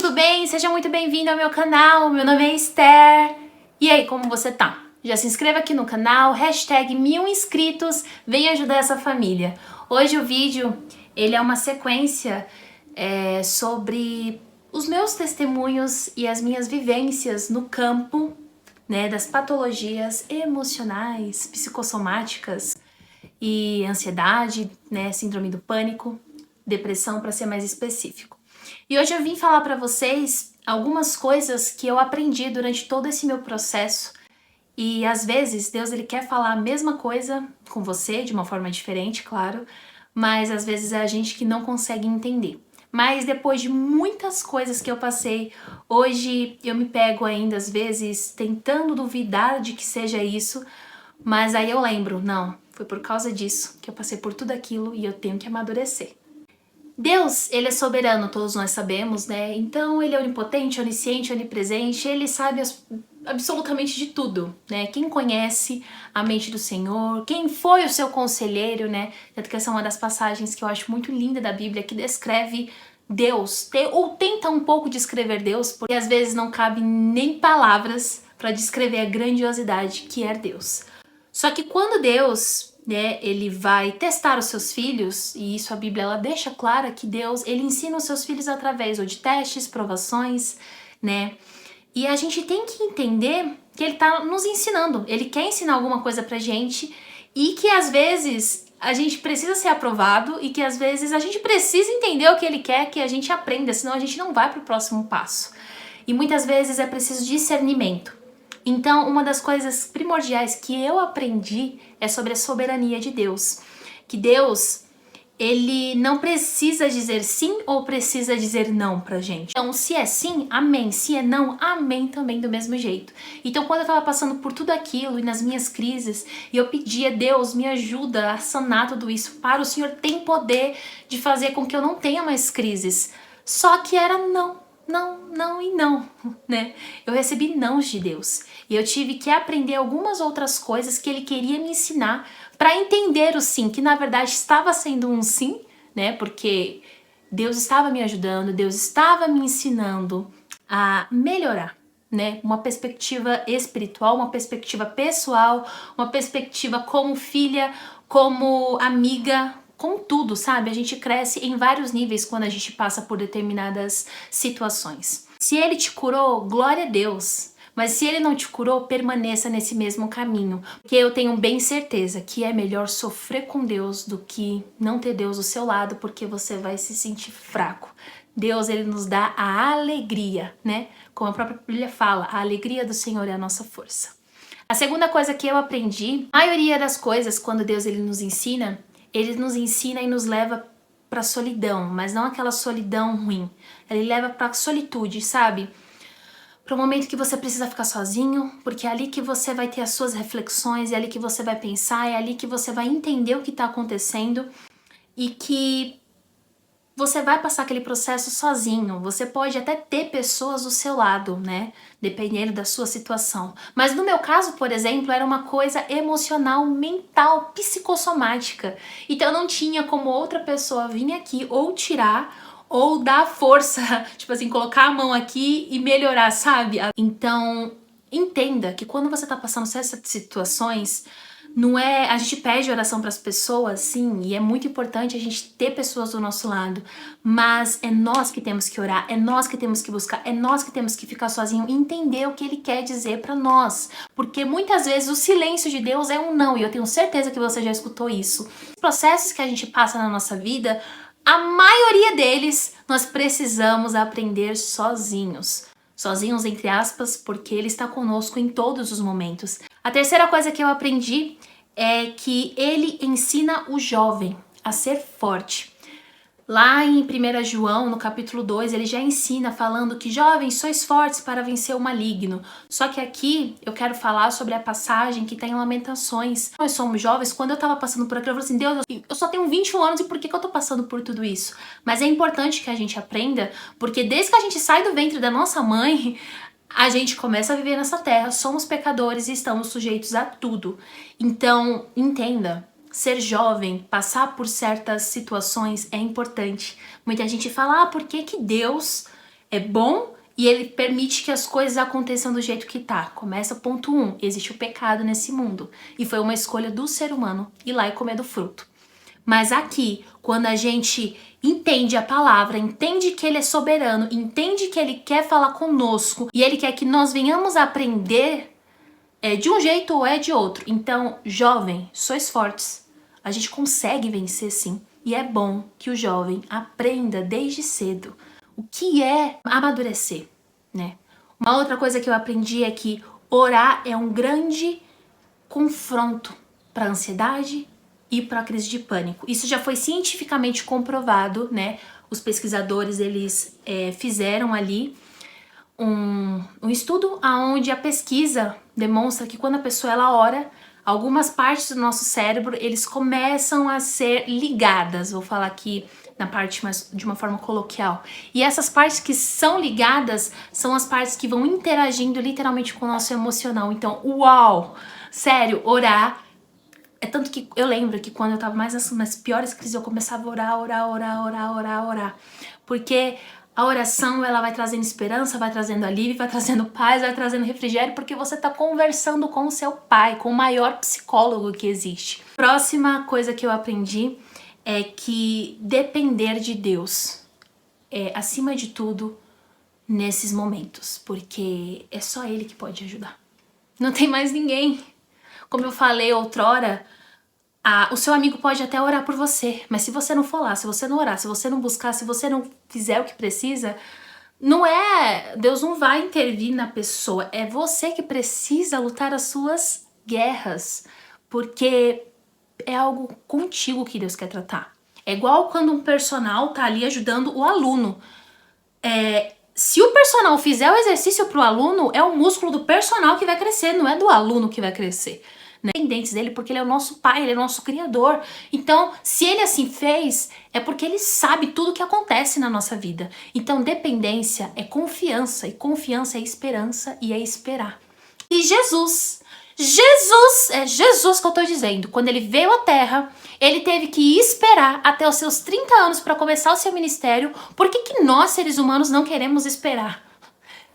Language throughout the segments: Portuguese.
tudo bem? Seja muito bem-vindo ao meu canal, meu nome é Esther. E aí, como você tá? Já se inscreva aqui no canal, hashtag 1000 inscritos, venha ajudar essa família. Hoje o vídeo, ele é uma sequência sobre os meus testemunhos e as minhas vivências no campo, né, das patologias emocionais, psicossomáticas e ansiedade, né, síndrome do pânico, depressão para ser mais específico. E hoje eu vim falar para vocês algumas coisas que eu aprendi durante todo esse meu processo. E às vezes Deus ele quer falar a mesma coisa com você de uma forma diferente, claro, mas às vezes é a gente que não consegue entender. Mas depois de muitas coisas que eu passei, hoje eu me pego ainda às vezes tentando duvidar de que seja isso, mas aí eu lembro, não, foi por causa disso que eu passei por tudo aquilo e eu tenho que amadurecer. Deus, ele é soberano, todos nós sabemos, né? Então ele é onipotente, onisciente, onipresente, ele sabe absolutamente de tudo, né? Quem conhece a mente do Senhor, quem foi o seu conselheiro, né? Tanto que essa é uma das passagens que eu acho muito linda da Bíblia, que descreve Deus, ou tenta um pouco descrever Deus, porque às vezes não cabe nem palavras para descrever a grandiosidade que é Deus. Só que quando Deus, né, ele vai testar os seus filhos, e isso a Bíblia ela deixa clara que Deus, ele ensina os seus filhos através ou de testes, provações, né? E a gente tem que entender que ele tá nos ensinando, ele quer ensinar alguma coisa pra gente e que às vezes a gente precisa ser aprovado e que às vezes a gente precisa entender o que ele quer que a gente aprenda, senão a gente não vai pro próximo passo. E muitas vezes é preciso discernimento. Então, uma das coisas primordiais que eu aprendi é sobre a soberania de Deus. Que Deus, ele não precisa dizer sim ou precisa dizer não pra gente. Então, se é sim, amém. Se é não, amém também do mesmo jeito. Então, quando eu tava passando por tudo aquilo e nas minhas crises, e eu pedia, Deus, me ajuda a sanar tudo isso. Para o Senhor tem poder de fazer com que eu não tenha mais crises. Só que era não. Não e não, né? Eu recebi nãos de Deus e eu tive que aprender algumas outras coisas que ele queria me ensinar para entender o sim, que na verdade estava sendo um sim, né? Porque Deus estava me ajudando, Deus estava me ensinando a melhorar, né? Uma perspectiva espiritual, uma perspectiva pessoal, uma perspectiva como filha, como amiga, com tudo, sabe? A gente cresce em vários níveis quando a gente passa por determinadas situações. Se ele te curou, glória a Deus. Mas se ele não te curou, permaneça nesse mesmo caminho. Porque eu tenho bem certeza que é melhor sofrer com Deus do que não ter Deus do seu lado, porque você vai se sentir fraco. Deus, ele nos dá a alegria, né? Como a própria Bíblia fala, a alegria do Senhor é a nossa força. A segunda coisa que eu aprendi, a maioria das coisas, quando Deus ele nos ensina e nos leva pra solidão, mas não aquela solidão ruim. Ele leva pra solitude, sabe? Para o momento que você precisa ficar sozinho, porque é ali que você vai ter as suas reflexões, é ali que você vai pensar, é ali que você vai entender o que tá acontecendo e que você vai passar aquele processo sozinho. Você pode até ter pessoas do seu lado, né? Dependendo da sua situação. Mas no meu caso, por exemplo, era uma coisa emocional, mental, psicossomática. Então eu não tinha como outra pessoa vir aqui ou tirar ou dar força, tipo assim, colocar a mão aqui e melhorar, sabe? Então, entenda que quando você tá passando por essas situações, não é, a gente pede oração para as pessoas, sim, e é muito importante a gente ter pessoas do nosso lado, mas é nós que temos que orar, é nós que temos que buscar, é nós que temos que ficar sozinho e entender o que ele quer dizer para nós, porque muitas vezes o silêncio de Deus é um não, e eu tenho certeza que você já escutou isso. Os processos que a gente passa na nossa vida, a maioria deles nós precisamos aprender sozinhos. Sozinhos, entre aspas, porque ele está conosco em todos os momentos. A terceira coisa que eu aprendi é que ele ensina o jovem a ser forte. Lá em 1 João, no capítulo 2, ele já ensina falando que jovens, sois fortes para vencer o maligno. Só que aqui eu quero falar sobre a passagem que está em Lamentações. Nós somos jovens, quando eu estava passando por aquilo, eu falei assim, Deus, eu só tenho 21 anos e por que eu tô passando por tudo isso? Mas é importante que a gente aprenda, porque desde que a gente sai do ventre da nossa mãe, a gente começa a viver nessa terra, somos pecadores e estamos sujeitos a tudo. Então, entenda. Ser jovem, passar por certas situações é importante. Muita gente fala, por que Deus é bom e ele permite que as coisas aconteçam do jeito que tá. Começa ponto 1, existe o pecado nesse mundo. E foi uma escolha do ser humano ir lá e comer do fruto. Mas aqui, quando a gente entende a palavra, entende que ele é soberano, entende que ele quer falar conosco e ele quer que nós venhamos a aprender, de um jeito ou é de outro. Então, jovem, sois fortes. A gente consegue vencer sim. E é bom que o jovem aprenda desde cedo o que é amadurecer, né? Uma outra coisa que eu aprendi é que orar é um grande confronto para a ansiedade e para a crise de pânico. Isso já foi cientificamente comprovado, né? Os pesquisadores, eles fizeram ali um estudo onde a pesquisa demonstra que quando a pessoa ela ora, algumas partes do nosso cérebro, eles começam a ser ligadas. Vou falar aqui na parte mais de uma forma coloquial. E essas partes que são ligadas são as partes que vão interagindo literalmente com o nosso emocional. Então, uau! Sério, orar. É tanto que eu lembro que quando eu tava mais nas piores crises, eu começava a orar. Porque a oração, ela vai trazendo esperança, vai trazendo alívio, vai trazendo paz, vai trazendo refrigério, porque você tá conversando com o seu pai, com o maior psicólogo que existe. Próxima coisa que eu aprendi é que depender de Deus é acima de tudo nesses momentos, porque é só Ele que pode ajudar. Não tem mais ninguém. Como eu falei outrora, o seu amigo pode até orar por você, mas se você não for lá, se você não orar, se você não buscar, se você não fizer o que precisa, Deus não vai intervir na pessoa, é você que precisa lutar as suas guerras, porque é algo contigo que Deus quer tratar. É igual quando um personal tá ali ajudando o aluno. Se o personal fizer o exercício pro aluno, é o músculo do personal que vai crescer, não é do aluno que vai crescer. Dependentes dele, porque ele é o nosso pai, ele é o nosso criador. Então, se ele assim fez, é porque ele sabe tudo o que acontece na nossa vida. Então, dependência é confiança, e confiança é esperança, e é esperar. E é Jesus que eu tô dizendo, quando ele veio à Terra, ele teve que esperar até os seus 30 anos para começar o seu ministério. Por que nós, seres humanos, não queremos esperar?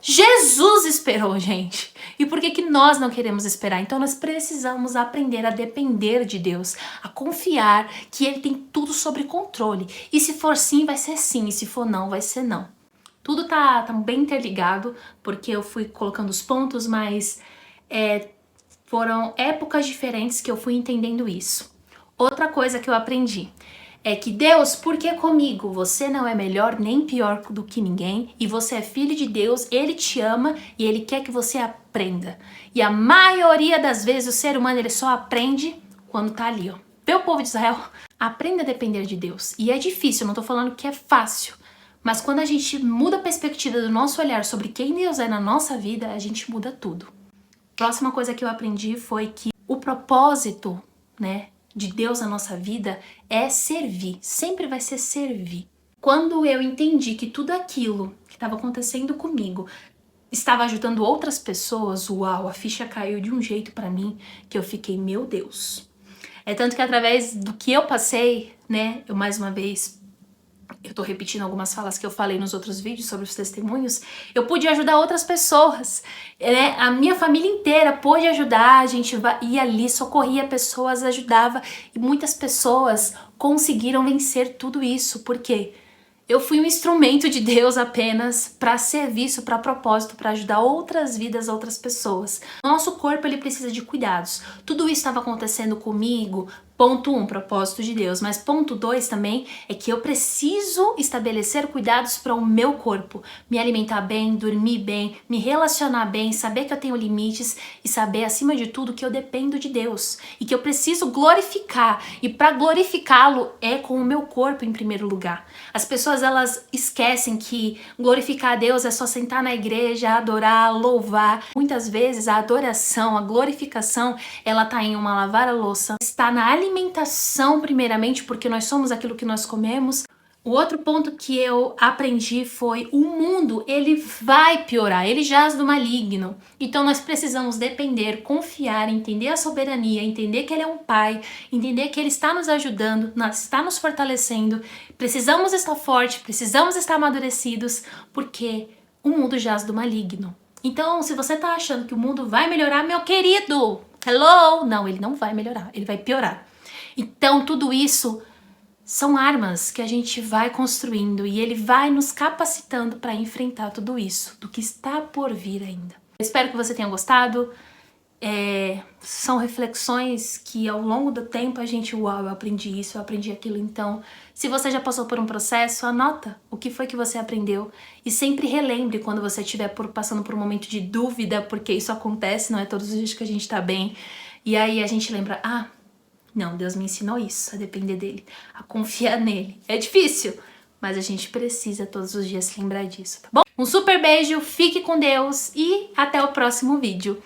Jesus esperou, gente. E por que nós não queremos esperar? Então nós precisamos aprender a depender de Deus, a confiar que Ele tem tudo sob controle. E se for sim, vai ser sim. E se for não, vai ser não. Tudo tá bem interligado, porque eu fui colocando os pontos, mas foram épocas diferentes que eu fui entendendo isso. Outra coisa que eu aprendi é que Deus, por que comigo? Você não é melhor nem pior do que ninguém e você é filho de Deus, Ele te ama e Ele quer que você aprenda. E a maioria das vezes o ser humano ele só aprende quando tá ali, ó. Vê o povo de Israel, aprenda a depender de Deus. E é difícil, eu não tô falando que é fácil, mas quando a gente muda a perspectiva do nosso olhar sobre quem Deus é na nossa vida, a gente muda tudo. Próxima coisa que eu aprendi foi que o propósito, né, de Deus na nossa vida é servir, sempre vai ser servir. Quando eu entendi que tudo aquilo que estava acontecendo comigo estava ajudando outras pessoas, uau, a ficha caiu de um jeito pra mim que eu fiquei, meu Deus. É tanto que através do que eu passei, né, eu mais uma vez, eu tô repetindo algumas falas que eu falei nos outros vídeos sobre os testemunhos, eu pude ajudar outras pessoas, né? A minha família inteira pôde ajudar, a gente ia ali, socorria pessoas, ajudava, e muitas pessoas conseguiram vencer tudo isso, porque eu fui um instrumento de Deus apenas para serviço, para propósito, para ajudar outras vidas, outras pessoas. Nosso corpo ele precisa de cuidados. Tudo isso estava acontecendo comigo. Ponto 1, propósito de Deus. Mas ponto 2 também é que eu preciso estabelecer cuidados para o meu corpo. Me alimentar bem, dormir bem, me relacionar bem, saber que eu tenho limites e saber, acima de tudo, que eu dependo de Deus. E que eu preciso glorificar. E para glorificá-lo é com o meu corpo em primeiro lugar. As pessoas, elas esquecem que glorificar a Deus é só sentar na igreja, adorar, louvar. Muitas vezes a adoração, a glorificação, ela tá em uma lavar a louça, está na alimentação primeiramente, porque nós somos aquilo que nós comemos, O outro ponto que eu aprendi foi: o mundo, ele vai piorar, ele jaz do maligno. Então nós precisamos depender, confiar, entender a soberania, entender que ele é um pai, entender que ele está nos ajudando, está nos fortalecendo. Precisamos estar fortes, precisamos estar amadurecidos, porque o mundo jaz do maligno. Então, se você tá achando que o mundo vai melhorar, meu querido, hello, não, ele não vai melhorar, ele vai piorar. Então, tudo isso são armas que a gente vai construindo e ele vai nos capacitando para enfrentar tudo isso, do que está por vir ainda. Eu espero que você tenha gostado. São reflexões que ao longo do tempo a gente, uau, eu aprendi isso, eu aprendi aquilo. Então, se você já passou por um processo, anota o que foi que você aprendeu e sempre relembre quando você estiver passando por um momento de dúvida, porque isso acontece, não é todos os dias que a gente tá bem. E aí a gente lembra, não, Deus me ensinou isso, a depender dele, a confiar nele. É difícil, mas a gente precisa todos os dias se lembrar disso, tá bom? Um super beijo, fique com Deus e até o próximo vídeo.